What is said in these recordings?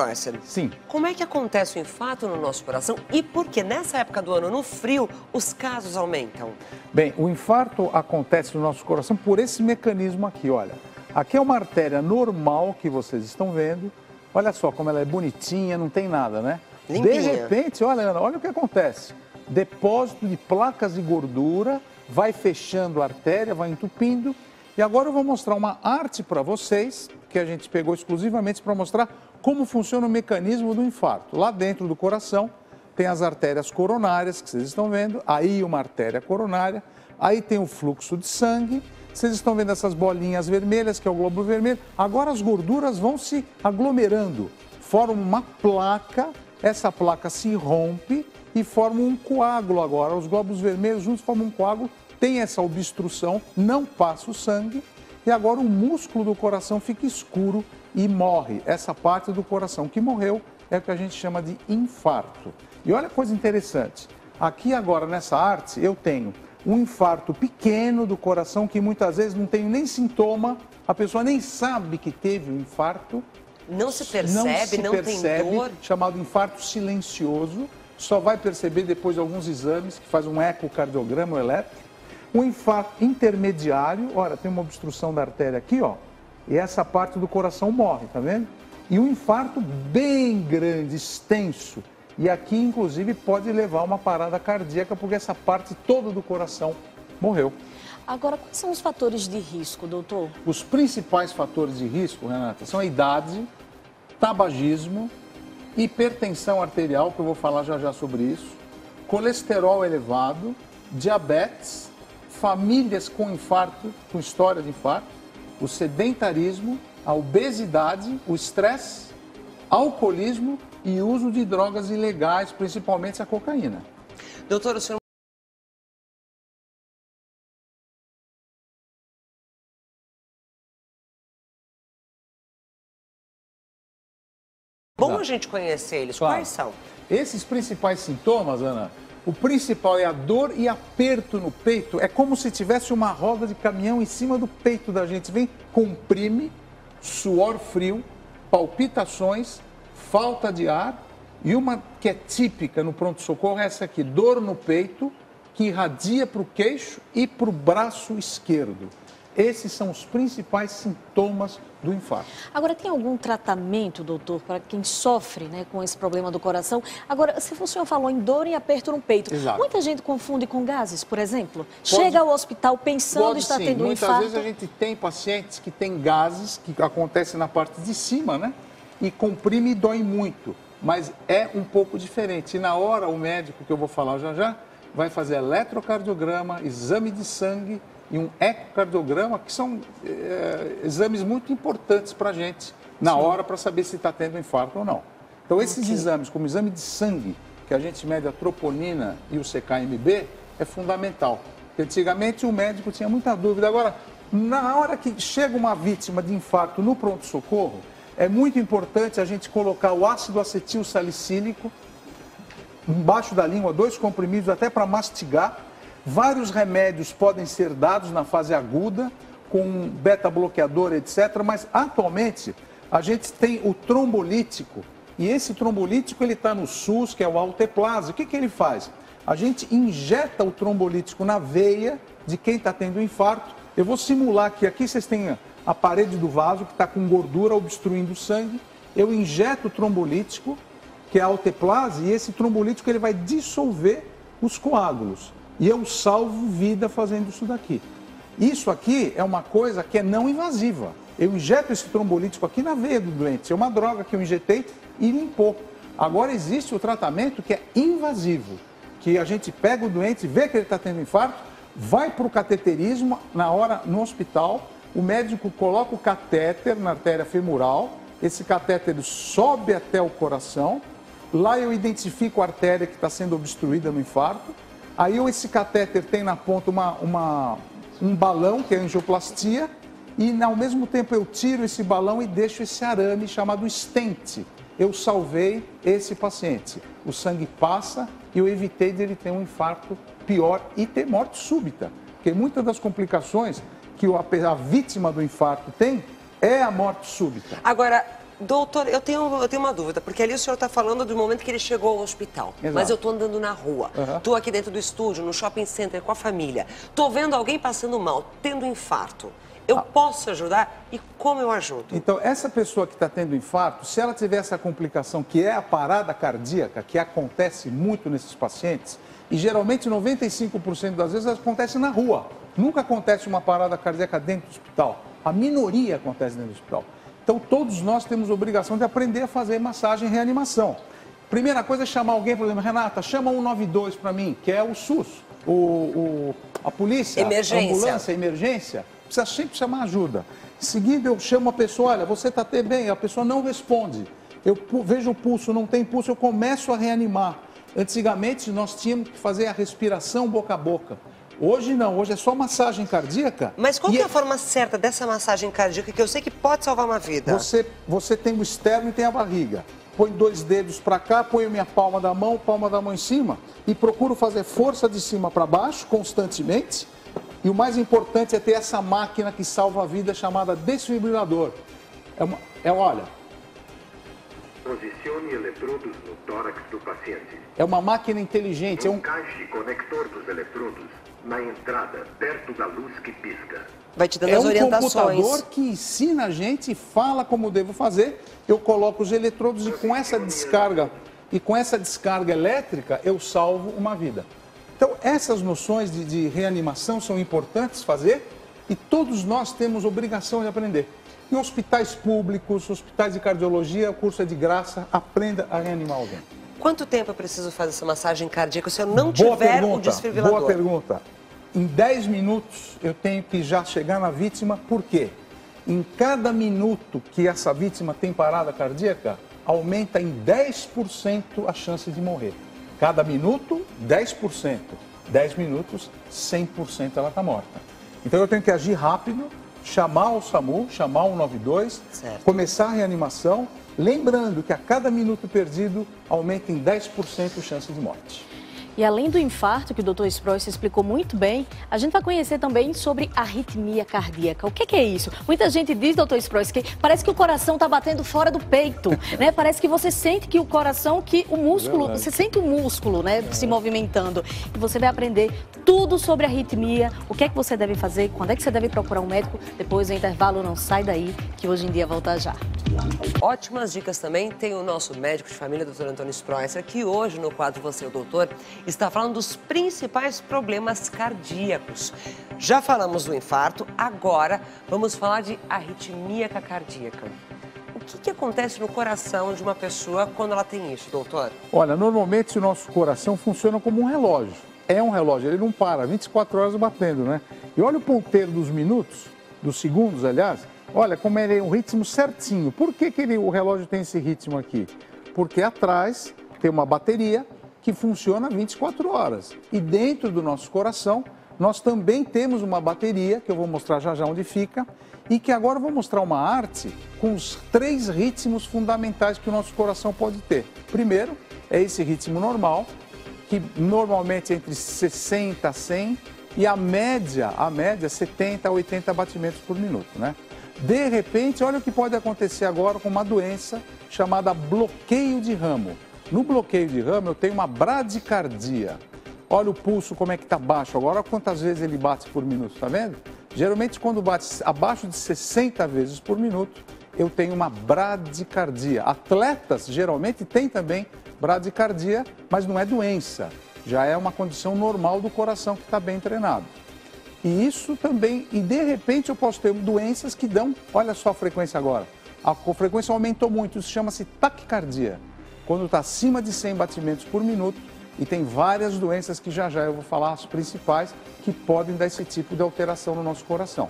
Marcelo, Sim. como é que acontece o infarto no nosso coração e por que nessa época do ano, no frio, os casos aumentam? Bem, o infarto acontece no nosso coração por esse mecanismo aqui, olha. Aqui é uma artéria normal que vocês estão vendo. Olha só como ela é bonitinha, não tem nada, né? Limpinha. De repente, olha, Ana, olha o que acontece. Depósito de placas de gordura, vai fechando a artéria, vai entupindo. E agora eu vou mostrar uma arte para vocês, que a gente pegou exclusivamente para mostrar como funciona o mecanismo do infarto. Lá dentro do coração tem as artérias coronárias, que vocês estão vendo, aí uma artéria coronária, aí tem o fluxo de sangue, vocês estão vendo essas bolinhas vermelhas, que é o glóbulo vermelho. Agora as gorduras vão se aglomerando, formam uma placa, essa placa se rompe e forma um coágulo agora. Os glóbulos vermelhos juntos formam um coágulo, tem essa obstrução, não passa o sangue e agora o músculo do coração fica escuro e morre. Essa parte do coração que morreu é o que a gente chama de infarto. E olha que coisa interessante, aqui agora nessa arte eu tenho um infarto pequeno do coração que muitas vezes não tem nem sintoma, a pessoa nem sabe que teve um infarto. Não se percebe, não tem dor. Chamado infarto silencioso, só vai perceber depois de alguns exames, que faz um ecocardiograma elétrico. Um infarto intermediário, olha, tem uma obstrução da artéria aqui, ó, e essa parte do coração morre, tá vendo? E um infarto bem grande, extenso, e aqui inclusive pode levar a uma parada cardíaca, porque essa parte toda do coração morreu. Agora, quais são os fatores de risco, doutor? Os principais fatores de risco, Renata, são a idade, tabagismo, hipertensão arterial, que eu vou falar já já sobre isso, colesterol elevado, diabetes, famílias com infarto, com história de infarto, o sedentarismo, a obesidade, o estresse, alcoolismo e uso de drogas ilegais, principalmente a cocaína. Doutor, o senhor... Bom a gente conhecer eles. Claro. Quais são? Esses principais sintomas, Ana, o principal é a dor e aperto no peito. É como se tivesse uma roda de caminhão em cima do peito da gente. Vem, comprime, suor frio, palpitações, falta de ar e uma que é típica no pronto-socorro é essa aqui, dor no peito, que irradia para o queixo e para o braço esquerdo. Esses são os principais sintomas do infarto. Agora, tem algum tratamento, doutor, para quem sofre, né, com esse problema do coração? Agora, se o senhor falou em dor e aperto no peito, Exato. Muita gente confunde com gases, por exemplo? Chega ao hospital pensando estar tendo um infarto. Muitas vezes a gente tem pacientes que têm gases, que acontecem na parte de cima, né? E comprime e dói muito, mas é um pouco diferente. E na hora, o médico, que eu vou falar já já, vai fazer eletrocardiograma, exame de sangue e um ecocardiograma, que são exames muito importantes para a gente, na hora, para saber se está tendo infarto ou não. Então, esses exames, como exame de sangue, que a gente mede a troponina e o CK-MB, é fundamental. Porque antigamente o médico tinha muita dúvida. Agora, na hora que chega uma vítima de infarto no pronto-socorro, é muito importante a gente colocar o ácido acetil salicílico embaixo da língua, 2 comprimidos até para mastigar. Vários remédios podem ser dados na fase aguda, com beta-bloqueador, etc. Mas, atualmente, a gente tem o trombolítico. E esse trombolítico, ele está no SUS, que é o Alteplase. O que, que ele faz? A gente injeta o trombolítico na veia de quem está tendo infarto. Eu vou simular que aqui vocês têm a parede do vaso, que está com gordura obstruindo o sangue. Eu injeto o trombolítico, que é a Alteplase, e esse trombolítico ele vai dissolver os coágulos. E eu salvo vida fazendo isso daqui. Isso aqui é uma coisa que é não invasiva. Eu injeto esse trombolítico aqui na veia do doente. É uma droga que eu injetei e limpou. Agora existe o tratamento que é invasivo, que a gente pega o doente, vê que ele está tendo infarto, vai para o cateterismo, na hora no hospital, o médico coloca o catéter na artéria femoral, esse catéter sobe até o coração, lá eu identifico a artéria que está sendo obstruída no infarto. Aí esse catéter tem na ponta um balão, que é a angioplastia, e ao mesmo tempo eu tiro esse balão e deixo esse arame chamado stent. Eu salvei esse paciente. O sangue passa e eu evitei dele ter um infarto pior e ter morte súbita. Porque muitas das complicações que a vítima do infarto tem é a morte súbita. Agora, Doutor, eu tenho uma dúvida, porque ali o senhor está falando do momento que ele chegou ao hospital. Exato. Mas eu estou andando na rua, estou aqui dentro do estúdio, no shopping center, com a família. Estou vendo alguém passando mal, tendo infarto. Eu posso ajudar? E como eu ajudo? Então, essa pessoa que está tendo infarto, se ela tiver essa complicação que é a parada cardíaca, que acontece muito nesses pacientes, e geralmente 95% das vezes acontece na rua. Nunca acontece uma parada cardíaca dentro do hospital. A minoria acontece dentro do hospital. Então, todos nós temos obrigação de aprender a fazer massagem e reanimação. Primeira coisa é chamar alguém, por exemplo, Renata, chama 192 para mim, que é o SUS, a polícia, Emergência. A ambulância, a emergência. Precisa sempre chamar ajuda. Em seguida, eu chamo a pessoa, olha, você está bem, a pessoa não responde. Eu vejo o pulso, não tem pulso, eu começo a reanimar. Antigamente, nós tínhamos que fazer a respiração boca a boca. Hoje não, hoje é só massagem cardíaca. Mas qual que é a forma certa dessa massagem cardíaca que eu sei que pode salvar uma vida? Você tem o externo e tem a barriga. Põe 2 dedos para cá, põe a minha palma da mão em cima e procuro fazer força de cima para baixo constantemente. E o mais importante é ter essa máquina que salva a vida chamada desfibrilador. Olha. Posicione eletrodos no tórax do paciente. É uma máquina inteligente. Encaixe conector dos eletrodos na entrada, perto da luz que pisca. Vai te dando as orientações. É um computador que ensina a gente e fala como devo fazer. Eu coloco os eletrodos e com essa descarga elétrica eu salvo uma vida. Então, essas noções de reanimação são importantes fazer e todos nós temos obrigação de aprender. Em hospitais públicos, hospitais de cardiologia, o curso é de graça, aprenda a reanimar alguém. Quanto tempo eu preciso fazer essa massagem cardíaca se eu não tiver o desfibrilador? Boa pergunta. Em 10 minutos eu tenho que já chegar na vítima, por quê? Em cada minuto que essa vítima tem parada cardíaca, aumenta em 10% a chance de morrer. Cada minuto, 10%. 10 minutos, 100% ela está morta. Então eu tenho que agir rápido, chamar o SAMU, chamar o 192, começar a reanimação, lembrando que a cada minuto perdido aumenta em 10% a chance de morte. E além do infarto, que o Dr. Sprois explicou muito bem, a gente vai conhecer também sobre arritmia cardíaca. O que é isso? Muita gente diz, Dr. Sprois, que parece que o coração está batendo fora do peito, né? Parece que você sente que o coração, que o músculo, você sente o músculo, né, se movimentando. E você vai aprender tudo sobre arritmia, o que é que você deve fazer, quando é que você deve procurar um médico. Depois do intervalo, não sai daí, que hoje em dia volta já. Ótimas dicas também tem o nosso médico de família, Dr. Antônio Sprois, que hoje no quadro Você, o Doutor, está falando dos principais problemas cardíacos. Já falamos do infarto, agora vamos falar de arritmia cardíaca. O que acontece no coração de uma pessoa quando ela tem isso, doutor? Olha, normalmente o nosso coração funciona como um relógio. É um relógio, ele não para, 24 horas batendo, né? E olha o ponteiro dos minutos, dos segundos, aliás, olha como ele é um ritmo certinho. Por que o relógio tem esse ritmo aqui? Porque atrás tem uma bateria que funciona 24 horas. E dentro do nosso coração, nós também temos uma bateria, que eu vou mostrar já já onde fica, e que agora eu vou mostrar uma arte com os 3 ritmos fundamentais que o nosso coração pode ter. Primeiro, é esse ritmo normal, que normalmente é entre 60 a 100, e a média 70 a 80 batimentos por minuto, né? De repente, olha o que pode acontecer agora com uma doença chamada bloqueio de ramo. No bloqueio de ramo, eu tenho uma bradicardia. Olha o pulso, como é que está baixo agora. Olha quantas vezes ele bate por minuto, tá vendo? Geralmente, quando bate abaixo de 60 vezes por minuto, eu tenho uma bradicardia. Atletas, geralmente, têm também bradicardia, mas não é doença. Já é uma condição normal do coração que está bem treinado. E isso também, e de repente eu posso ter doenças que dão, olha só a frequência agora. A frequência aumentou muito, isso chama-se taquicardia. Quando está acima de 100 batimentos por minuto, e tem várias doenças que já eu vou falar, as principais, que podem dar esse tipo de alteração no nosso coração.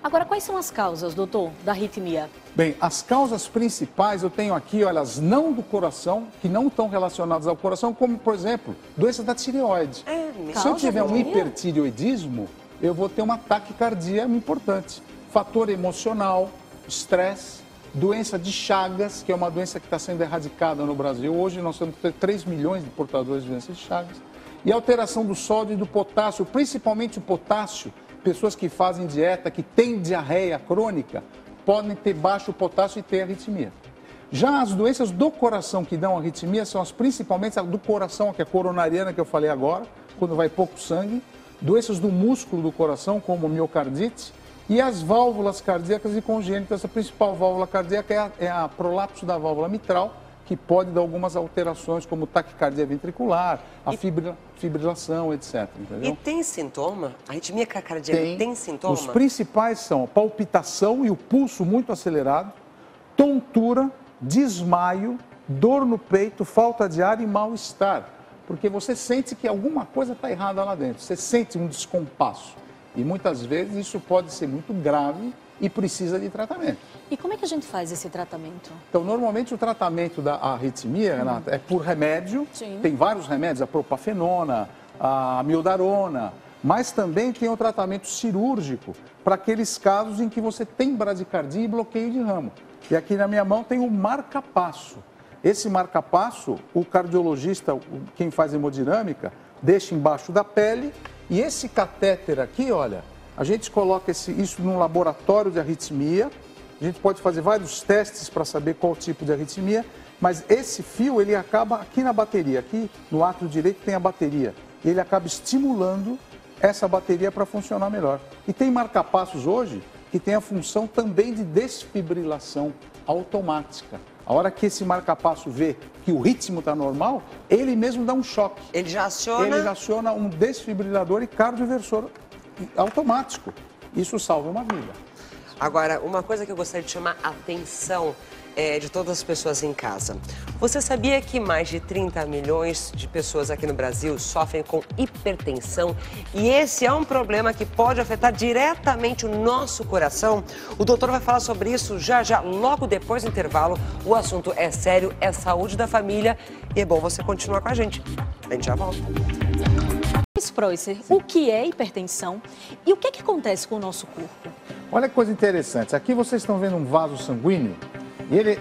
Agora, quais são as causas, doutor, da arritmia? Bem, as causas principais eu tenho aqui, olha, as não do coração, que não estão relacionadas ao coração, como, por exemplo, doença da tireoide. Se eu tiver um hipertireoidismo, eu vou ter uma taquicardia importante. Fator emocional, estresse, doença de Chagas, que é uma doença que está sendo erradicada no Brasil. Hoje nós temos 3 milhões de portadores de doença de Chagas. E alteração do sódio e do potássio, principalmente o potássio. Pessoas que fazem dieta, que têm diarreia crônica, podem ter baixo potássio e ter arritmia. Já as doenças do coração que dão arritmia são principalmente a do coração, que é a coronariana, que eu falei agora, quando vai pouco sangue. Doenças do músculo do coração, como miocardite. E as válvulas cardíacas e congênitas. A principal válvula cardíaca é a prolapso da válvula mitral, que pode dar algumas alterações, como taquicardia ventricular, a fibrilação, etc. Entendeu? E tem sintoma? A arritmia cardíaca tem sintoma? Os principais são a palpitação e o pulso muito acelerado, tontura, desmaio, dor no peito, falta de ar e mal-estar. Porque você sente que alguma coisa está errada lá dentro, você sente um descompasso. E muitas vezes isso pode ser muito grave e precisa de tratamento. E como é que a gente faz esse tratamento? Então, normalmente o tratamento da arritmia, Renata, é por remédio. Sim. Tem vários remédios, a propafenona, a amiodarona, mas também tem o tratamento cirúrgico para aqueles casos em que você tem bradicardia e bloqueio de ramo. E aqui na minha mão tem o marca-passo. Esse marca-passo, o cardiologista, quem faz hemodinâmica, deixa embaixo da pele e esse catéter aqui, olha, a gente coloca isso num laboratório de arritmia, a gente pode fazer vários testes para saber qual tipo de arritmia, mas esse fio, ele acaba aqui na bateria, aqui no átrio direito tem a bateria, e ele acaba estimulando essa bateria para funcionar melhor. E tem marca-passos hoje que tem a função também de desfibrilação automática. A hora que esse marca-passo vê que o ritmo está normal, ele mesmo dá um choque. Ele já aciona? Ele aciona um desfibrilador e cardioversor automático. Isso salva uma vida. Agora, uma coisa que eu gostaria de chamar a atenção de todas as pessoas em casa. Você sabia que mais de 30 milhões de pessoas aqui no Brasil sofrem com hipertensão? E esse é um problema que pode afetar diretamente o nosso coração? O doutor vai falar sobre isso já, logo depois do intervalo. O assunto é sério, é saúde da família e é bom você continuar com a gente. A gente já volta. Sproycer, o que é hipertensão e o que acontece com o nosso corpo? Olha que coisa interessante. Aqui vocês estão vendo um vaso sanguíneo e ele,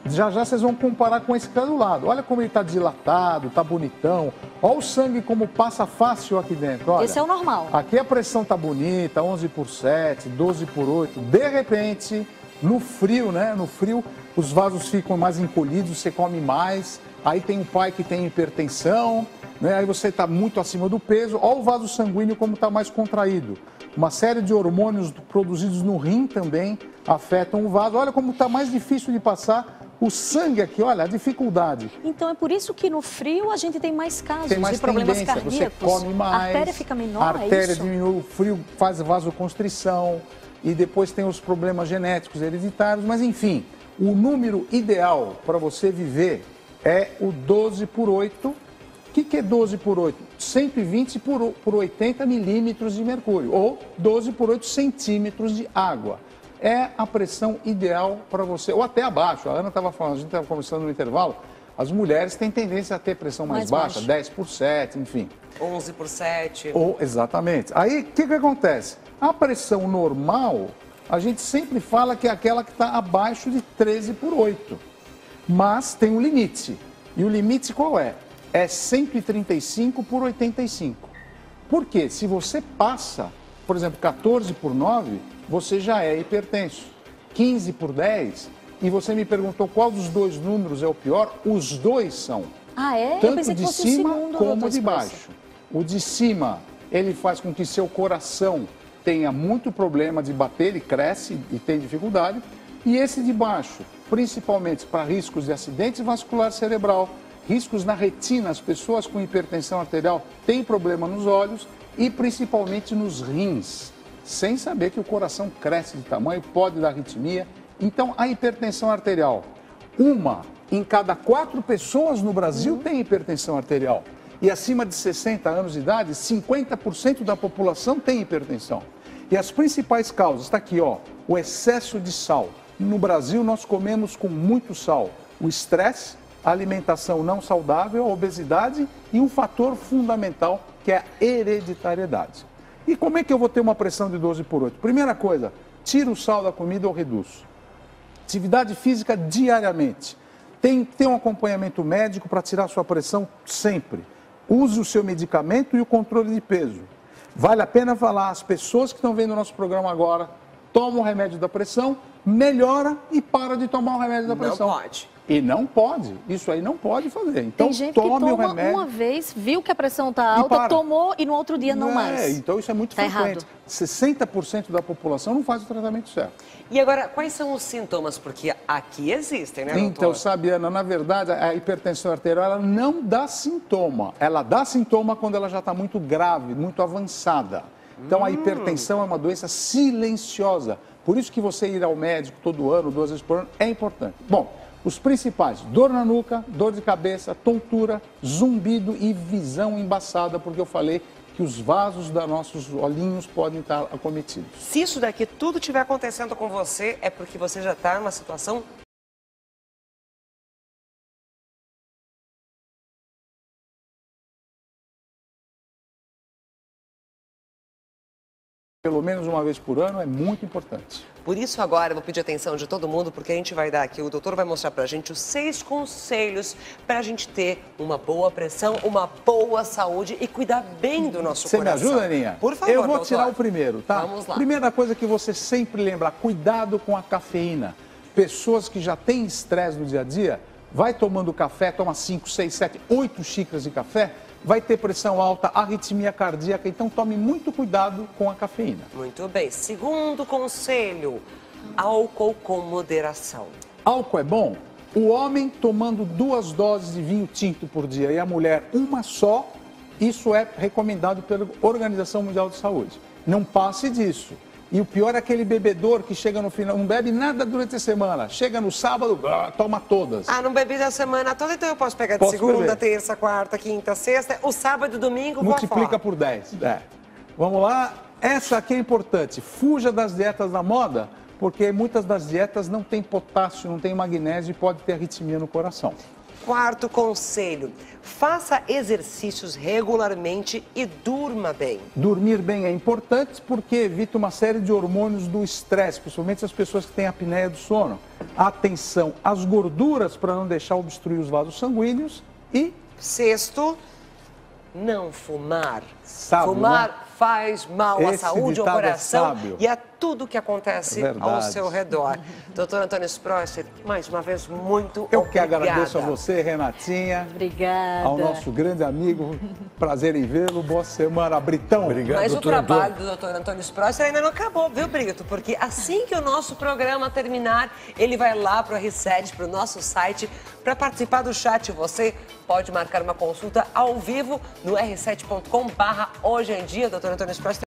já vocês vão comparar com esse que está do lado. Olha como ele está dilatado, está bonitão. Olha o sangue como passa fácil aqui dentro. Olha, esse é o normal. Aqui a pressão está bonita, 11/7, 12/8. De repente, no frio, né? No frio, os vasos ficam mais encolhidos, você come mais. Aí tem um pai que tem hipertensão, né? Aí você está muito acima do peso. Olha o vaso sanguíneo como está mais contraído. Uma série de hormônios produzidos no rim também afetam o vaso. Olha como está mais difícil de passar o sangue aqui, olha a dificuldade. Então é por isso que no frio a gente tem mais casos tem mais de problemas tendência, cardíacos. você come mais, a artéria fica menor, a artéria é isso? diminui, o frio faz vasoconstrição e depois tem os problemas genéticos hereditários, mas enfim, o número ideal para você viver é o 12/8. O que é 12/8? 120 por 80 milímetros de mercúrio, ou 12/8 centímetros de água. É a pressão ideal para você, ou até abaixo. A Ana estava falando, a gente estava conversando no intervalo, as mulheres têm tendência a ter pressão mais baixa, 10/7, enfim. 11/7. Exatamente. Aí, o que acontece? A pressão normal, a gente sempre fala que é aquela que está abaixo de 13/8. Mas tem um limite. E o limite qual é? É 135/85. Por quê? Se você passa, por exemplo, 14/9, você já é hipertenso. 15/10, e você me perguntou qual dos dois números é o pior, os dois são. Ah, é? Eu Tanto pensei que de fosse cima o segundo, como doutor de Sproycer. baixo. O de cima, ele faz com que seu coração tenha muito problema de bater, ele cresce e tem dificuldade. E esse de baixo, principalmente para riscos de acidente vascular cerebral, riscos na retina, as pessoas com hipertensão arterial têm problema nos olhos e principalmente nos rins, sem saber que o coração cresce de tamanho, pode dar arritmia. Então, a hipertensão arterial, 1 em cada 4 pessoas no Brasil tem hipertensão arterial. E acima de 60 anos de idade, 50% da população tem hipertensão. E as principais causas, está aqui, ó, o excesso de sal. No Brasil, nós comemos com muito sal. O estresse, a alimentação não saudável, a obesidade e um fator fundamental que é a hereditariedade. E como é que eu vou ter uma pressão de 12/8? Primeira coisa, tira o sal da comida ou reduz. Atividade física diariamente. Tem que ter um acompanhamento médico para tirar sua pressão sempre. Use o seu medicamento e o controle de peso. Vale a pena falar, as pessoas que estão vendo o nosso programa agora, tomam o remédio da pressão melhora e para de tomar o remédio da pressão. Não pode. E não pode. Isso aí não pode fazer. Então, tem gente que tome toma o remédio. uma vez, viu que a pressão está alta, tomou e no outro dia não mais. Então isso é muito tá frequente. Errado. 60% da população não faz o tratamento certo. E agora, quais são os sintomas? Porque aqui existem, né, doutor? Então, sabe, Ana, na verdade, a hipertensão arterial ela não dá sintoma. Ela dá sintoma quando ela já está muito grave, muito avançada. Então, a hipertensão é uma doença silenciosa. Por isso que você ir ao médico todo ano, 2 vezes por ano, é importante. Bom, os principais, dor na nuca, dor de cabeça, tontura, zumbido e visão embaçada, porque eu falei que os vasos dos nossos olhinhos podem estar acometidos. Se isso daqui tudo estiver acontecendo com você, é porque você já está numa situação Pelo menos uma vez por ano é muito importante. Por isso agora eu vou pedir atenção de todo mundo, porque a gente vai dar aqui, o doutor vai mostrar pra gente os 6 conselhos pra gente ter uma boa pressão, uma boa saúde e cuidar bem do nosso coração. Você me ajuda, Aninha? Por favor, eu vou doutor. tirar o primeiro, tá? Vamos lá. Primeira coisa que você sempre lembra, cuidado com a cafeína. Pessoas que já têm estresse no dia a dia, vai tomando café, toma 5, 6, 7, 8 xícaras de café, vai ter pressão alta, arritmia cardíaca, então tome muito cuidado com a cafeína. Muito bem. Segundo conselho, álcool com moderação. Álcool é bom? O homem tomando 2 doses de vinho tinto por dia e a mulher uma só, isso é recomendado pela Organização Mundial de Saúde. Não passe disso. E o pior é aquele bebedor que chega no final, não bebe nada durante a semana, chega no sábado, toma todas. Ah, não bebi da semana toda, então eu posso pegar de segunda, beber. terça, quarta, quinta, sexta, o sábado e domingo, multiplica por 10. Vamos lá, essa aqui é importante, fuja das dietas da moda, porque muitas das dietas não tem potássio, não tem magnésio e pode ter arritmia no coração. Quarto conselho, faça exercícios regularmente e durma bem. Dormir bem é importante porque evita uma série de hormônios do estresse, principalmente as pessoas que têm apneia do sono. Atenção às gorduras para não deixar obstruir os vasos sanguíneos e... Sexto, não fumar. Sábio, fumar né? faz mal à Esse saúde, ao ditado é coração sábio. e a tudo que acontece É ao verdade. seu redor. Doutor Antônio Sprosser, mais uma vez, muito Eu que obrigada. agradeço a você, Renatinha. Obrigada. Ao nosso grande amigo, prazer em vê-lo. Boa semana, Britão. Obrigado, Mas o doutor trabalho Antônio. do doutor Antônio Sprosser ainda não acabou, viu, Brito? Porque assim que o nosso programa terminar, ele vai lá para o R7, para o nosso site, para participar do chat. Você pode marcar uma consulta ao vivo no r7.com/hoje em dia, doutor Antônio Sprosser.